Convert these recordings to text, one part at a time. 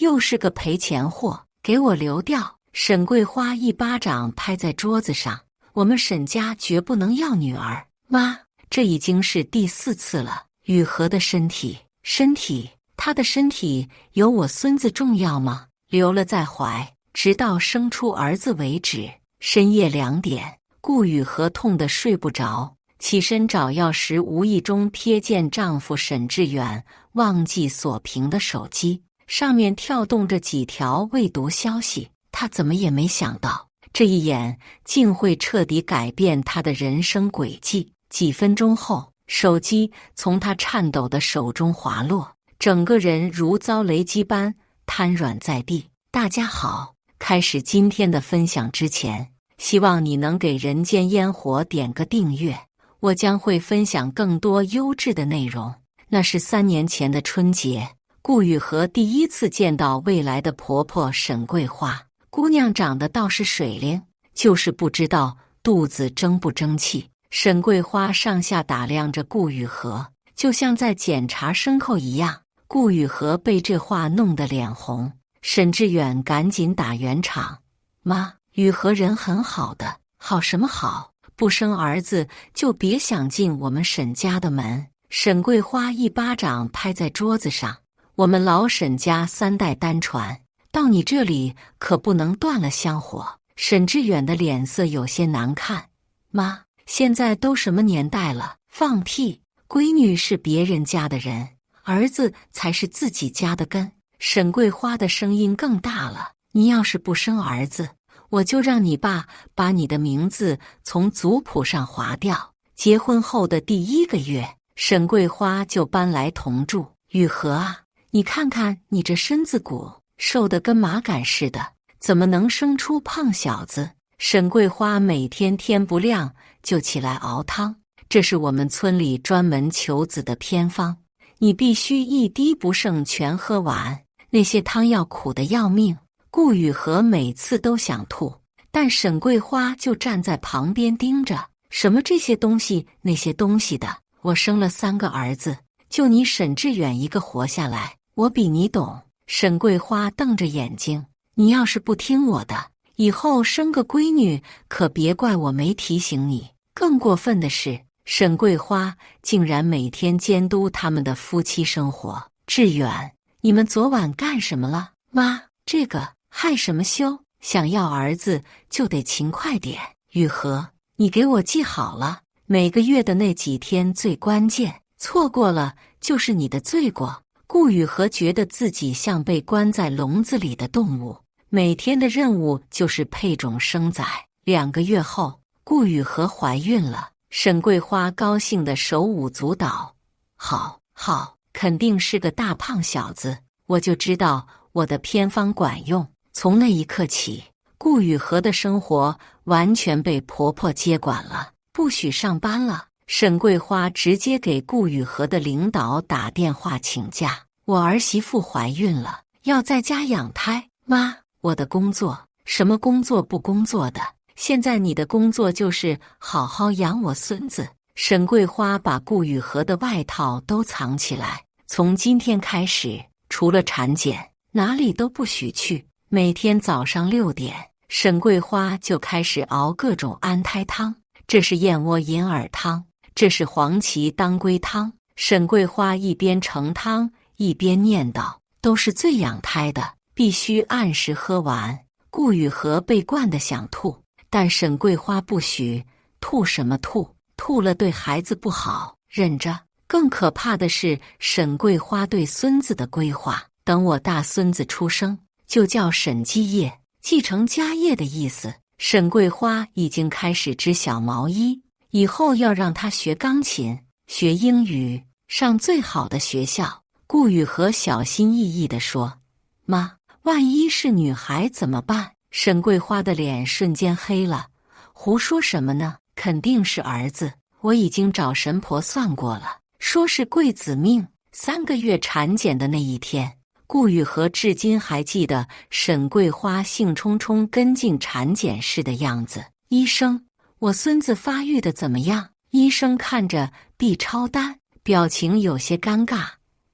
又是个赔钱货，给我留掉！沈桂花一巴掌拍在桌子上，我们沈家绝不能要女儿。妈，这已经是第4次了。雨禾的身体，他的身体有我孙子重要吗？留了在怀，直到生出儿子为止。深夜2点，顾雨禾痛得睡不着，起身找钥匙，无意中瞥见丈夫沈志远忘记锁屏的手机，上面跳动着几条未读消息。她怎么也没想到，这一眼竟会彻底改变她的人生轨迹。几分钟后，手机从她颤抖的手中滑落，整个人如遭雷击般瘫软在地。大家好，开始今天的分享之前，希望你能给人间烟火点个订阅，我将会分享更多优质的内容。那是3年前的春节，顾雨禾第一次见到未来的婆婆沈桂花。姑娘长得倒是水灵，就是不知道肚子争不争气。沈桂花上下打量着顾雨禾，就像在检查牲口一样。顾雨禾被这话弄得脸红，沈志远赶紧打圆场：妈，雨禾人很好的。好什么好？不生儿子就别想进我们沈家的门。沈桂花一巴掌拍在桌子上：我们老沈家3代单传，到你这里可不能断了香火。沈志远的脸色有些难看：妈，现在都什么年代了？放屁！闺女是别人家的人，儿子才是自己家的根。沈桂花的声音更大了：你要是不生儿子，我就让你爸把你的名字从族谱上划掉。结婚后的第1个月，沈桂花就搬来同住。雨禾啊，你看看你这身子骨，瘦得跟麻杆似的，怎么能生出胖小子？沈桂花每天天不亮就起来熬汤，这是我们村里专门求子的偏方，你必须一滴不剩全喝完，那些汤药苦得要命。顾雨禾每次都想吐，但沈桂花就站在旁边盯着：什么这些东西那些东西的，我生了3个儿子，就你沈志远一个活下来，我比你懂。沈桂花瞪着眼睛：你要是不听我的，以后生个闺女可别怪我没提醒你。更过分的是，沈桂花竟然每天监督他们的夫妻生活。志远，你们昨晚干什么了？妈，这个害什么羞？想要儿子就得勤快点。雨禾，你给我记好了，每个月的那几天最关键，错过了就是你的罪过。顾雨禾觉得自己像被关在笼子里的动物，每天的任务就是配种生崽。2个月后，顾雨禾怀孕了。沈桂花高兴得手舞足蹈：好，肯定是个大胖小子，我就知道我的偏方管用。从那一刻起，顾雨禾的生活完全被婆婆接管了，不许上班了。沈桂花直接给顾雨禾的领导打电话请假：我儿媳妇怀孕了，要在家养胎。妈，我的工作，什么工作不工作的，现在你的工作就是好好养我孙子。沈桂花把顾雨禾的外套都藏起来，从今天开始，除了产检，哪里都不许去。每天早上6点，沈桂花就开始熬各种安胎汤，这是燕窝银耳汤，这是黄芪当归汤。沈桂花一边盛汤一边念叨：都是最养胎的，必须按时喝完。顾雨禾被灌得想吐，但沈桂花不许。吐什么吐？吐了对孩子不好，忍着。更可怕的是沈桂花对孙子的规划：等我大孙子出生，就叫沈继业，继承家业的意思。沈桂花已经开始织小毛衣，以后要让他学钢琴，学英语，上最好的学校。顾雨禾小心翼翼地说：妈，万一是女孩怎么办？沈桂花的脸瞬间黑了：胡说什么呢？肯定是儿子，我已经找神婆算过了，说是贵子命。3个月产检的那一天，顾雨禾至今还记得沈桂花兴冲冲跟进产检室的样子。医生，我孙子发育的怎么样？医生看着 B 超单，表情有些尴尬。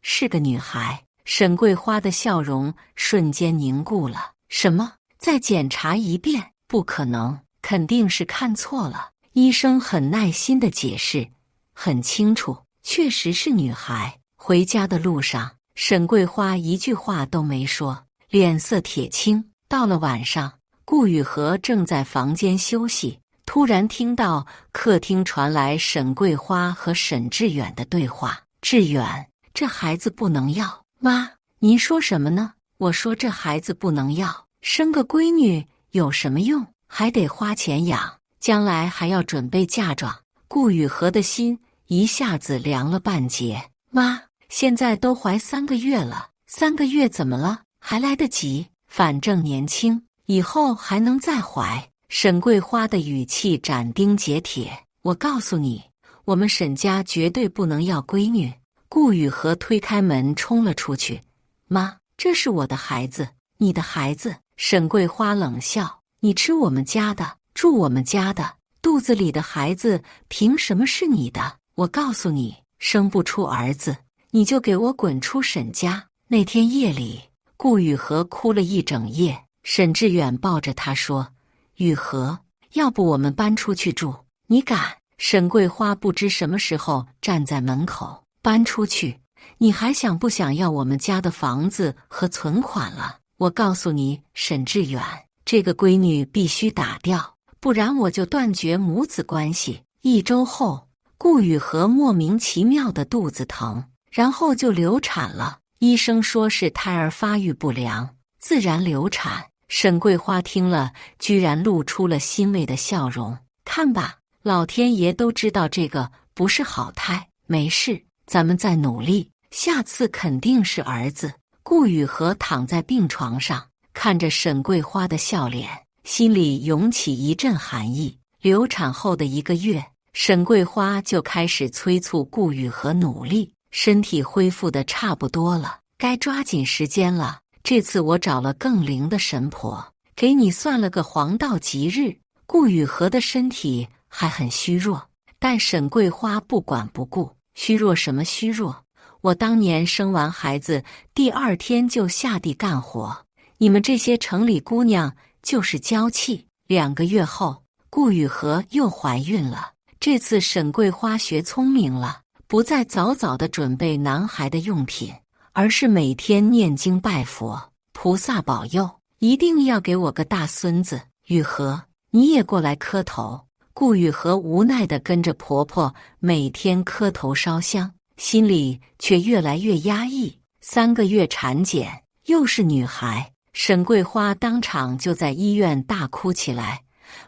是个女孩。沈桂花的笑容瞬间凝固了。什么？再检查一遍？不可能，肯定是看错了。医生很耐心地解释，很清楚，确实是女孩。回家的路上，沈桂花一句话都没说，脸色铁青。到了晚上，顾雨荷正在房间休息，突然听到客厅传来沈桂花和沈志远的对话。志远，这孩子不能要。妈，您说什么呢？我说这孩子不能要，生个闺女有什么用？还得花钱养，将来还要准备嫁妆。顾雨荷的心一下子凉了半截。妈，现在都怀3个月了，3个月怎么了？还来得及，反正年轻，以后还能再怀。沈桂花的语气斩钉截铁。我告诉你，我们沈家绝对不能要闺女。顾雨荷推开门冲了出去。妈，这是我的孩子，你的孩子。沈桂花冷笑，你吃我们家的，住我们家的，肚子里的孩子凭什么是你的？我告诉你，生不出儿子，你就给我滚出沈家。那天夜里，顾雨荷哭了一整夜。沈志远抱着她说，雨荷，要不我们搬出去住？你敢？沈桂花不知什么时候站在门口。搬出去？你还想不想要我们家的房子和存款了？我告诉你，沈志远，这个闺女必须打掉，不然我就断绝母子关系。1周后，顾雨荷莫名其妙的肚子疼，然后就流产了。医生说是胎儿发育不良，自然流产。沈桂花听了，居然露出了欣慰的笑容。看吧，老天爷都知道这个不是好胎，没事，咱们再努力，下次肯定是儿子。顾雨荷躺在病床上，看着沈桂花的笑脸，心里涌起一阵寒意。流产后的1个月，沈桂花就开始催促顾雨荷努力，身体恢复得差不多了，该抓紧时间了。这次我找了更灵的神婆，给你算了个黄道吉日。顾雨荷的身体还很虚弱，但沈桂花不管不顾。虚弱什么虚弱？我当年生完孩子第2天就下地干活，你们这些城里姑娘就是娇气。2个月后，顾雨荷又怀孕了。这次沈桂花学聪明了，不再早早地准备男孩的用品，而是每天念经拜佛，菩萨保佑，一定要给我个大孙子。雨荷，你也过来磕头。顾雨荷无奈地跟着婆婆每天磕头烧香，心里却越来越压抑。3个月产检，又是女孩。沈桂花当场就在医院大哭起来。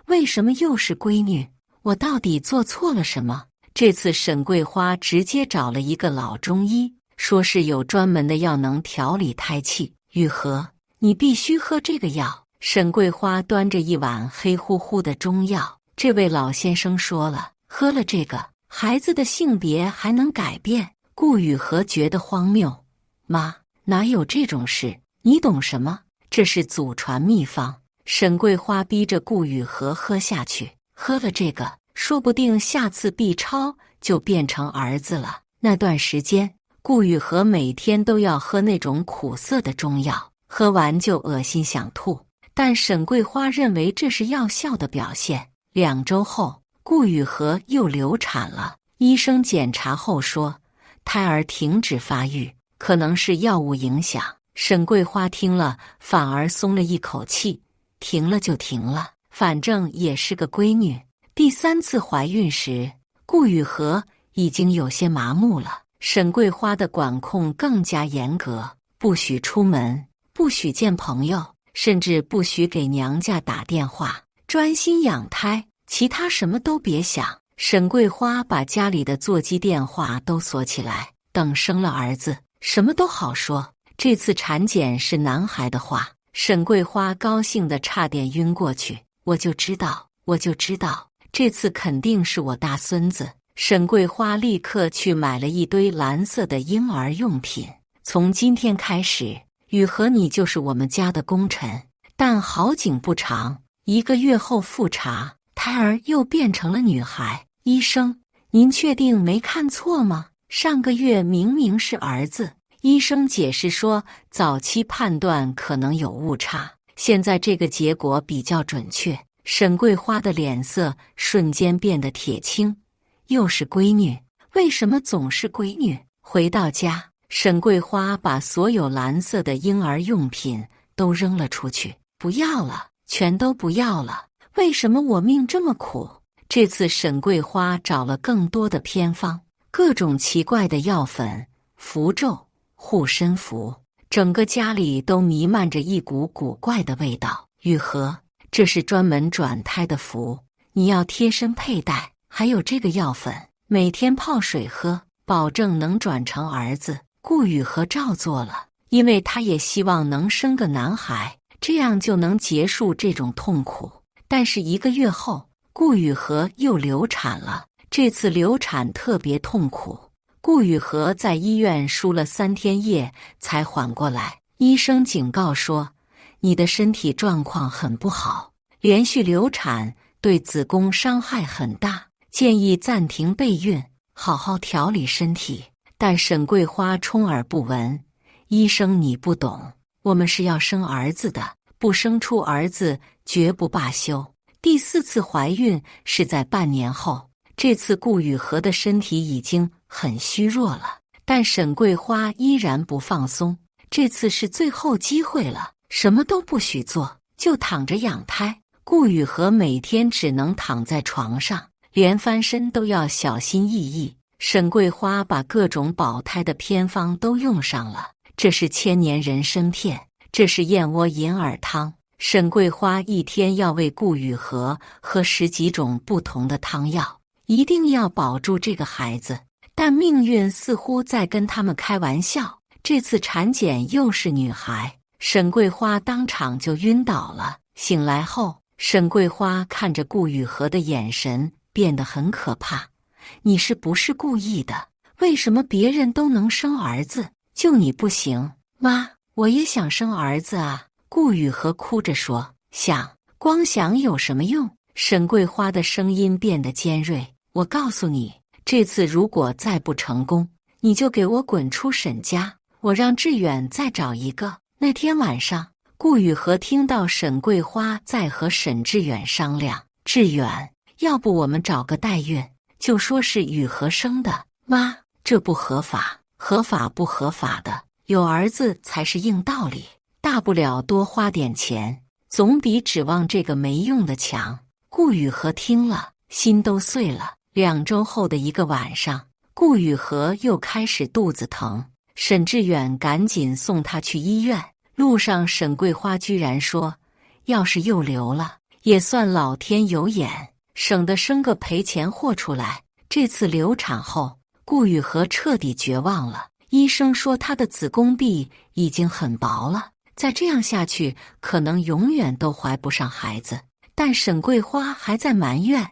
为什么又是闺女？我到底做错了什么？这次沈桂花直接找了一个老中医，说是有专门的药能调理胎气。雨荷，你必须喝这个药。沈桂花端着一碗黑乎乎的中药。这位老先生说了，喝了这个，孩子的性别还能改变。顾雨荷觉得荒谬。妈，哪有这种事？你懂什么？这是祖传秘方。沈桂花逼着顾雨荷喝下去，喝了这个，说不定下次 B 超就变成儿子了。那段时间，顾雨荷每天都要喝那种苦涩的中药，喝完就恶心想吐。但沈桂花认为这是药效的表现。2周后，顾雨荷又流产了。医生检查后说，胎儿停止发育，可能是药物影响。沈桂花听了，反而松了一口气，停了就停了，反正也是个闺女。第3次怀孕时，顾雨荷已经有些麻木了。沈桂花的管控更加严格，不许出门，不许见朋友，甚至不许给娘家打电话，专心养胎，其他什么都别想。沈桂花把家里的座机电话都锁起来，等生了儿子，什么都好说。这次产检是男孩的话，沈桂花高兴得差点晕过去。我就知道，这次肯定是我大孙子。沈桂花立刻去买了一堆蓝色的婴儿用品。从今天开始，雨荷你就是我们家的功臣。但好景不长，1个月后复查，胎儿又变成了女孩。医生，您确定没看错吗？上个月明明是儿子。医生解释说，早期判断可能有误差，现在这个结果比较准确。沈桂花的脸色瞬间变得铁青，又是闺女，为什么总是闺女？回到家，沈桂花把所有蓝色的婴儿用品都扔了出去，不要了，全都不要了。为什么我命这么苦？这次沈桂花找了更多的偏方，各种奇怪的药粉、符咒、护身符，整个家里都弥漫着一股古怪的味道。雨禾，这是专门转胎的符，你要贴身佩戴。还有这个药粉，每天泡水喝，保证能转成儿子。顾雨禾照做了，因为他也希望能生个男孩，这样就能结束这种痛苦。但是1个月后，顾雨禾又流产了，这次流产特别痛苦。顾雨禾在医院输了3天液才缓过来，医生警告说，你的身体状况很不好，连续流产对子宫伤害很大，建议暂停备孕，好好调理身体。但沈桂花充耳不闻，医生你不懂，我们是要生儿子的，不生出儿子绝不罢休。第4次怀孕是在半年后，这次顾雨禾的身体已经很虚弱了，但沈桂花依然不放松，这次是最后机会了，什么都不许做，就躺着养胎。顾雨禾每天只能躺在床上，连翻身都要小心翼翼。沈桂花把各种保胎的偏方都用上了，这是千年人参片，这是燕窝银耳汤。沈桂花一天要为顾雨禾喝10几种不同的汤药，一定要保住这个孩子。但命运似乎在跟他们开玩笑，这次产检又是女孩，沈桂花当场就晕倒了。醒来后，沈桂花看着顾雨禾的眼神变得很可怕。你是不是故意的？为什么别人都能生儿子，就你不行？妈，我也想生儿子啊！顾雨禾哭着说。想，光想有什么用？沈桂花的声音变得尖锐。我告诉你，这次如果再不成功，你就给我滚出沈家，我让志远再找一个。那天晚上，顾雨禾听到沈桂花在和沈志远商量，志远，要不我们找个代孕，就说是雨禾生的。妈，这不合法，合法不合法的，有儿子才是硬道理，大不了多花点钱，总比指望这个没用的强。顾雨禾听了，心都碎了。2周后的一个晚上，顾雨禾又开始肚子疼，沈志远赶紧送他去医院。路上，沈桂花居然说，要是又流了，也算老天有眼，省得生个赔钱货出来。这次流产后，顾雨禾彻底绝望了。医生说他的子宫壁已经很薄了，再这样下去，可能永远都怀不上孩子。但沈桂花还在埋怨，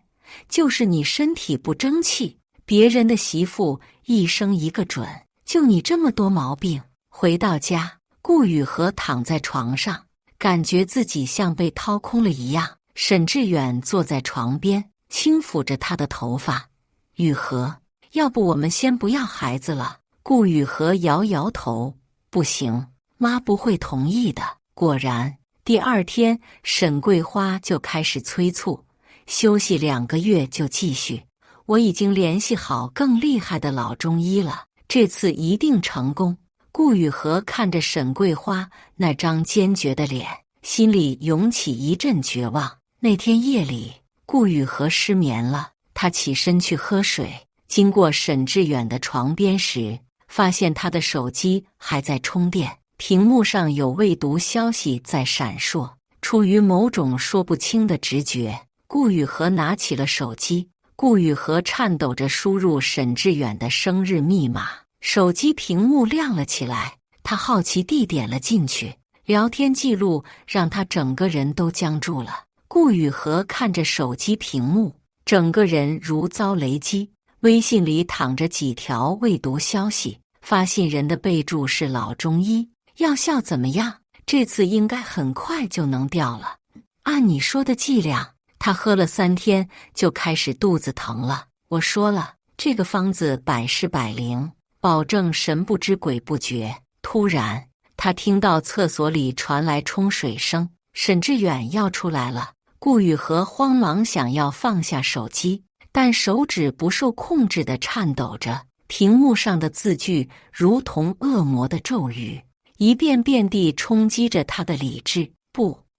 就是你身体不争气，别人的媳妇一生一个准，就你这么多毛病。回到家，顾雨禾躺在床上，感觉自己像被掏空了一样。沈志远坐在床边，轻抚着他的头发。雨禾，要不我们先不要孩子了？顾雨禾摇摇头，不行，妈不会同意的。果然，第2天，沈桂花就开始催促，休息2个月就继续。我已经联系好更厉害的老中医了，这次一定成功。顾雨禾看着沈桂花那张坚决的脸，心里涌起一阵绝望。那天夜里，顾雨禾失眠了，他起身去喝水，经过沈志远的床边时，发现他的手机还在充电，屏幕上有未读消息在闪烁。出于某种说不清的直觉，顾雨禾拿起了手机。顾雨禾颤抖着输入沈志远的生日密码，手机屏幕亮了起来，他好奇地点了进去，聊天记录让他整个人都僵住了。顾雨禾看着手机屏幕，整个人如遭雷击。微信里躺着几条未读消息，发信人的备注是老中医，药效怎么样？这次应该很快就能掉了。按你说的剂量，他喝了3天就开始肚子疼了。我说了，这个方子百试百灵，保证神不知鬼不觉。突然，他听到厕所里传来冲水声，沈志远要出来了。顾雨荷慌忙想要放下手机，但手指不受控制地颤抖着，屏幕上的字句如同恶魔的咒语，一遍遍地冲击着他的理智。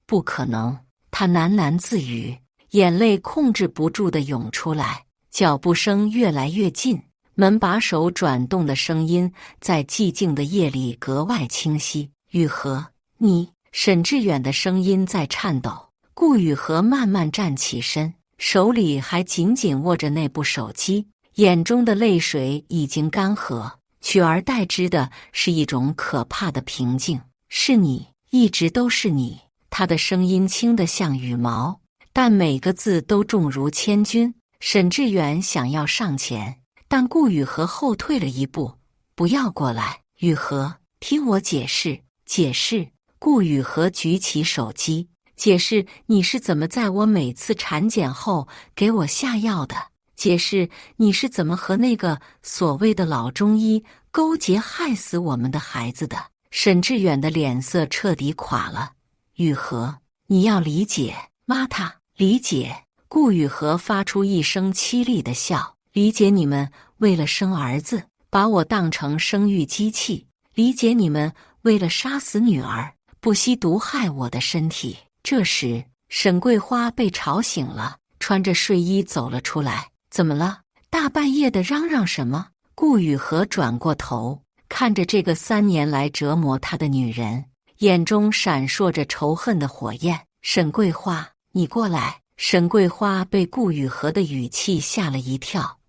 不可能，他喃喃自语，眼泪控制不住地涌出来。脚步声越来越近，门把手转动的声音在寂静的夜里格外清晰。雨荷，你……沈志远的声音在颤抖。顾雨荷慢慢站起身，手里还紧紧握着那部手机，眼中的泪水已经干涸，取而代之的是一种可怕的平静。是你，一直都是你。他的声音轻得像羽毛，但每个字都重如千钧。沈志远想要上前，但顾雨荷后退了一步。不要过来，雨荷，听我解释。解释。顾雨荷举起手机，解释你是怎么在我每次产检后给我下药的，解释你是怎么和那个所谓的老中医勾结害死我们的孩子的。沈志远的脸色彻底垮了。雨荷，你要理解，妈她理解。顾雨荷发出一声凄厉的笑，理解你们为了生儿子把我当成生育机器，理解你们为了杀死女儿不惜毒害我的身体。这时，沈桂花被吵醒了，穿着睡衣走了出来。怎么了？大半夜的嚷嚷什么？顾雨荷转过头，看着这个3年来折磨她的女人，眼中闪烁着仇恨的火焰。沈桂花，你过来。沈桂花被顾雨荷的语气吓了一跳。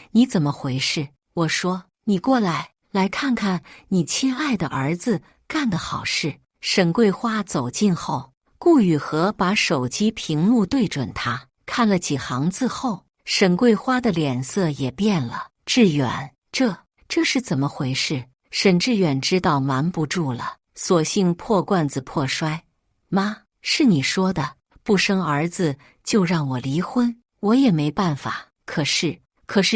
你怎么回事？我说，你过来，来看看你亲爱的儿子干的好事。沈桂花走近后，顾雨荷把手机屏幕对准他，看了几行字后，沈桂花的脸色也变了。志远，这是怎么回事？沈志远知道瞒不住了，索性破罐子破摔。妈，是你说的，不生儿子就让我离婚，我也没办法。可是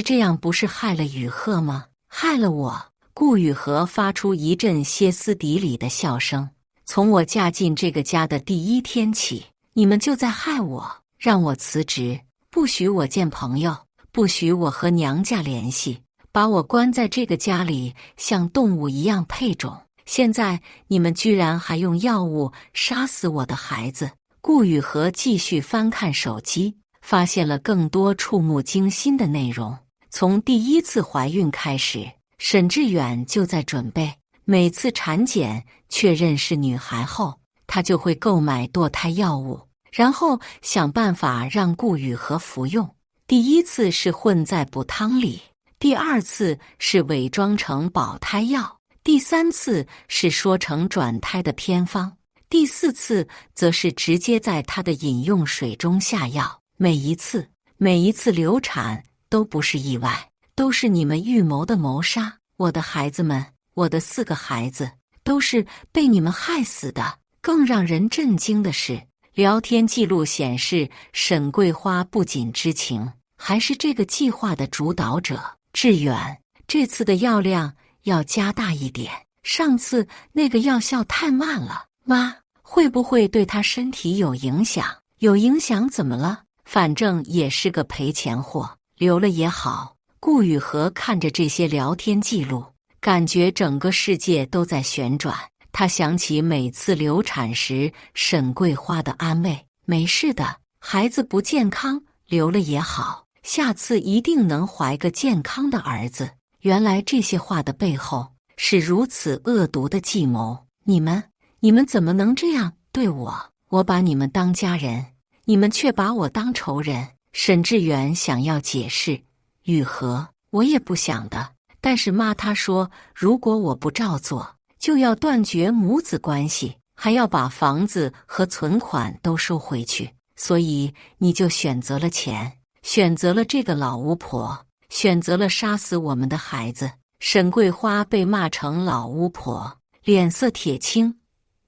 这样不是害了雨荷吗？害了我。顾雨荷发出一阵歇斯底里的笑声。从我嫁进这个家的第1天起，你们就在害我，让我辞职，不许我见朋友，不许我和娘家联系，把我关在这个家里像动物一样配种。现在你们居然还用药物杀死我的孩子。顾雨荷继续翻看手机，发现了更多触目惊心的内容。从第1次怀孕开始，沈志远就在准备，每次产检确认是女孩后，他就会购买堕胎药物，然后想办法让顾雨荷服用。第1次是混在补汤里，第2次是伪装成保胎药，第3次是说成转胎的偏方，第4次则是直接在她的饮用水中下药。每一次流产都不是意外，都是你们预谋的谋杀。我的孩子们，我的4个孩子都是被你们害死的。更让人震惊的是，聊天记录显示，沈桂花不仅知情，还是这个计划的主导者。志远，这次的药量要加大一点，上次那个药效太慢了。妈，会不会对他身体有影响？有影响怎么了？反正也是个赔钱货，留了也好。顾雨荷看着这些聊天记录，感觉整个世界都在旋转。他想起每次流产时沈桂花的安慰，没事的，孩子不健康，留了也好，下次一定能怀个健康的儿子。原来这些话的背后是如此恶毒的计谋。你们怎么能这样对我？我把你们当家人，你们却把我当仇人。沈志远想要解释，雨荷，我也不想的，但是妈她说，如果我不照做，就要断绝母子关系，还要把房子和存款都收回去。所以你就选择了钱，选择了这个老巫婆，选择了杀死我们的孩子。沈桂花被骂成老巫婆，脸色铁青。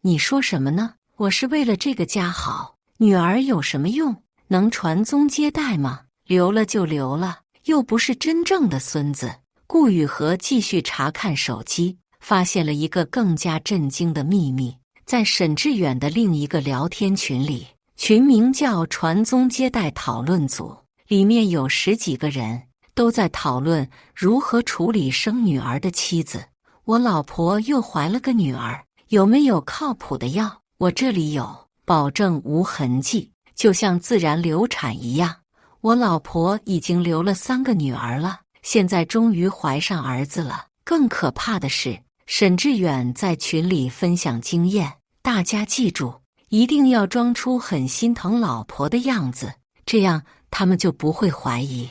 你说什么呢？我是为了这个家好，女儿有什么用？能传宗接代吗？留了就留了，又不是真正的孙子。顾雨荷继续查看手机，发现了一个更加震惊的秘密。在沈志远的另一个聊天群里，群名叫传宗接代讨论组，里面有10几个人，都在讨论如何处理生女儿的妻子。我老婆又怀了个女儿，有没有靠谱的药？我这里有，保证无痕迹，就像自然流产一样。我老婆已经留了3个女儿了，现在终于怀上儿子了。更可怕的是，沈志远在群里分享经验，大家记住，一定要装出很心疼老婆的样子，这样他们就不会怀疑。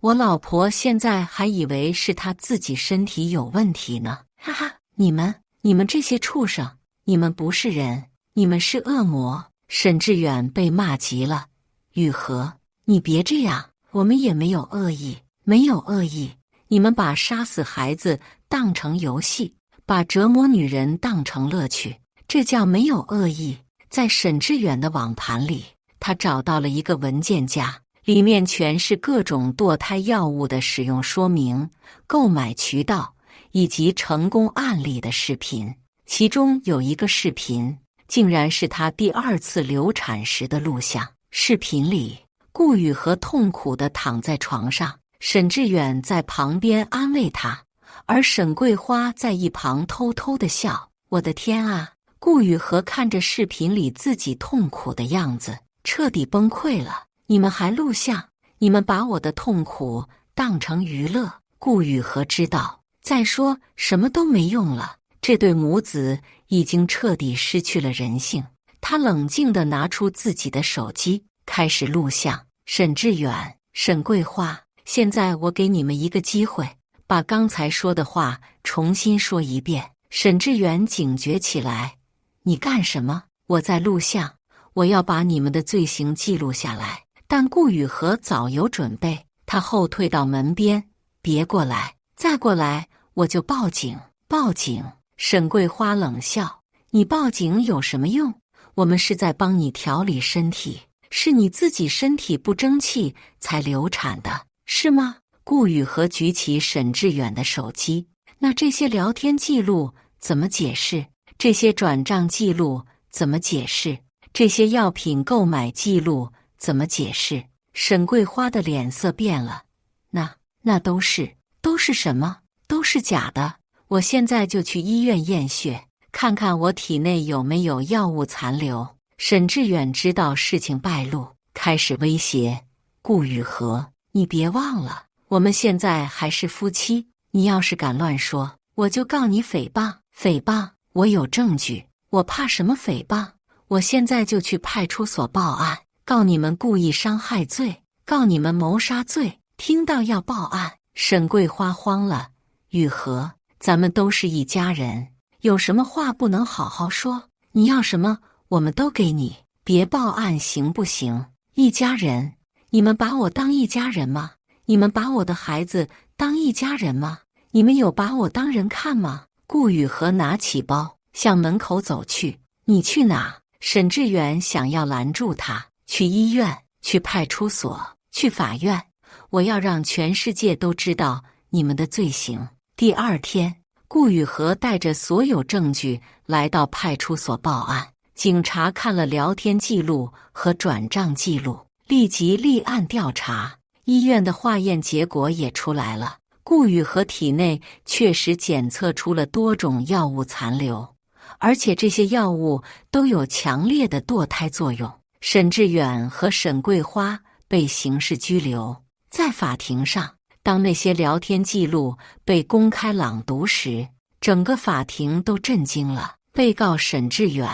我老婆现在还以为是她自己身体有问题呢，哈哈！你们这些畜生，你们不是人，你们是恶魔！沈志远被骂急了，雨荷，你别这样，我们也没有恶意，没有恶意。你们把杀死孩子当成游戏，把折磨女人当成乐趣，这叫没有恶意。在沈志远的网盘里，他找到了一个文件夹，里面全是各种堕胎药物的使用说明、购买渠道以及成功案例的视频。其中有一个视频，竟然是他第2次流产时的录像。视频里，顾雨荷痛苦地躺在床上，沈志远在旁边安慰他，而沈桂花在一旁偷偷地笑。我的天啊！顾雨荷看着视频里自己痛苦的样子，彻底崩溃了。你们还录像？你们把我的痛苦当成娱乐？顾雨荷知道，再说什么都没用了。这对母子已经彻底失去了人性。他冷静地拿出自己的手机，开始录像。沈志远、沈桂花，现在我给你们一个机会，把刚才说的话重新说一遍。沈志远警觉起来，你干什么？我在录像，我要把你们的罪行记录下来。但顾雨荷早有准备，他后退到门边，别过来，再过来我就报警！报警！沈桂花冷笑，你报警有什么用？我们是在帮你调理身体，是你自己身体不争气才流产的，是吗？顾雨荷举起沈志远的手机，那这些聊天记录怎么解释？这些转账记录怎么解释？这些药品购买记录怎么解释？沈桂花的脸色变了，那都是什么？都是假的。我现在就去医院验血，看看我体内有没有药物残留。沈志远知道事情败露，开始威胁顾雨荷，你别忘了，我们现在还是夫妻，你要是敢乱说，我就告你诽谤！诽谤！我有证据，我怕什么诽谤？我现在就去派出所报案，告你们故意伤害罪，告你们谋杀罪。听到要报案，沈桂花慌了，雨荷，咱们都是一家人，有什么话不能好好说？你要什么我们都给你，别报案行不行？一家人，你们把我当一家人吗？你们把我的孩子当一家人吗？你们有把我当人看吗？顾雨荷拿起包向门口走去。你去哪？沈志远想要拦住他。去医院，去派出所，去法院，我要让全世界都知道你们的罪行。第2天，顾雨荷带着所有证据来到派出所报案。警察看了聊天记录和转账记录，立即立案调查。医院的化验结果也出来了，顾雨荷体内确实检测出了多种药物残留，而且这些药物都有强烈的堕胎作用。沈志远和沈桂花被刑事拘留。在法庭上，当那些聊天记录被公开朗读时，整个法庭都震惊了。被告沈志远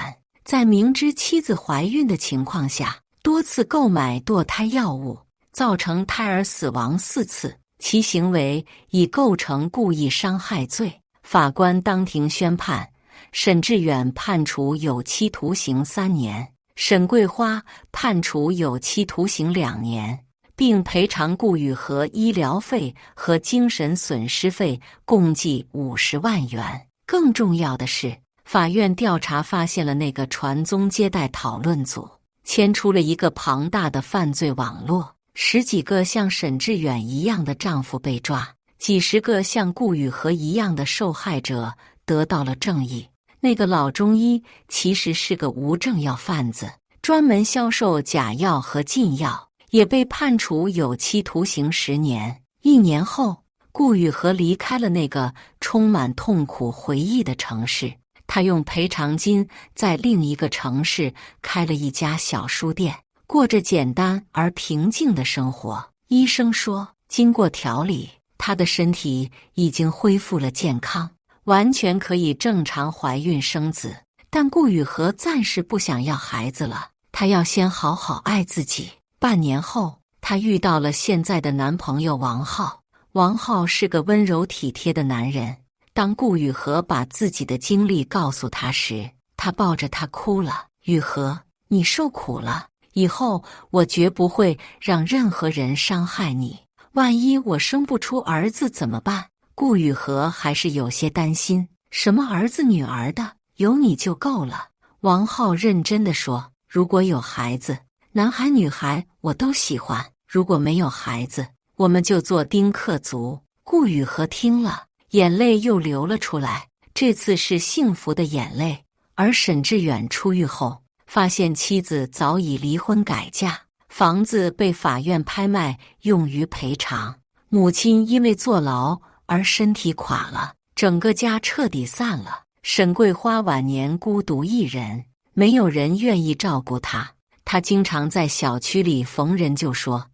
在明知妻子怀孕的情况下，多次购买堕胎药物，造成胎儿死亡4次，其行为已构成故意伤害罪。法官当庭宣判，沈志远判处有期徒刑3年，沈桂花判处有期徒刑2年，并赔偿顾雨荷医疗费和精神损失费共计50万元。更重要的是，法院调查发现了那个传宗接代讨论组牵出了一个庞大的犯罪网络，10几个像沈志远一样的丈夫被抓，几十个像顾雨荷一样的受害者得到了正义。那个老中医其实是个无证药贩子，专门销售假药和禁药，也被判处有期徒刑10年。1年后，顾雨荷离开了那个充满痛苦回忆的城市，他用赔偿金在另一个城市开了一家小书店，过着简单而平静的生活。医生说，经过调理，他的身体已经恢复了健康，完全可以正常怀孕生子。但顾雨荷暂时不想要孩子了，她要先好好爱自己。半年后，她遇到了现在的男朋友王浩。王浩是个温柔体贴的男人。当顾雨荷把自己的经历告诉他时，他抱着她哭了。雨荷，你受苦了，以后我绝不会让任何人伤害你。万一我生不出儿子怎么办？顾雨荷还是有些担心。什么儿子女儿的，有你就够了。王浩认真地说，如果有孩子，男孩女孩我都喜欢，如果没有孩子，我们就做丁克族。顾雨荷听了，眼泪又流了出来，这次是幸福的眼泪。而沈志远出狱后，发现妻子早已离婚改嫁，房子被法院拍卖用于赔偿，母亲因为坐牢而身体垮了，整个家彻底散了。沈桂花晚年孤独一人，没有人愿意照顾她。她经常在小区里逢人就说，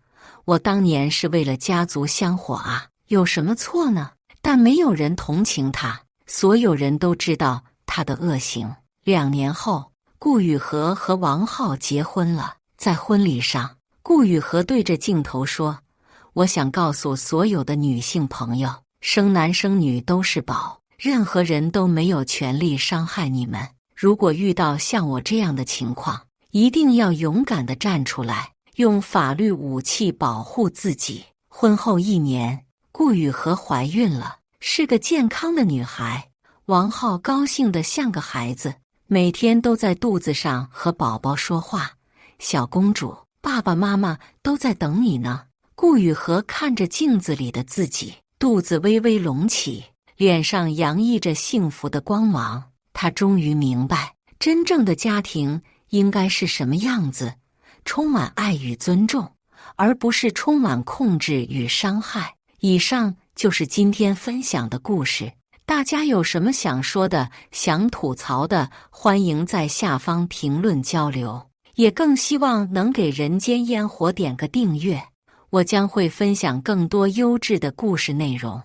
我当年是为了家族香火啊，有什么错呢？但没有人同情她，所有人都知道她的恶行。2年后，顾雨荷和王浩结婚了。在婚礼上，顾雨荷对着镜头说，我想告诉所有的女性朋友，生男生女都是宝，任何人都没有权利伤害你们。如果遇到像我这样的情况，一定要勇敢地站出来，用法律武器保护自己。婚后1年，顾雨荷怀孕了，是个健康的女孩。王浩高兴得像个孩子，每天都在肚子上和宝宝说话，小公主，爸爸妈妈都在等你呢。顾雨荷看着镜子里的自己，肚子微微隆起，脸上洋溢着幸福的光芒。她终于明白，真正的家庭应该是什么样子，充满爱与尊重，而不是充满控制与伤害。以上就是今天分享的故事，大家有什么想说的、想吐槽的，欢迎在下方评论交流，也更希望能给人间烟火点个订阅，我将会分享更多优质的故事内容。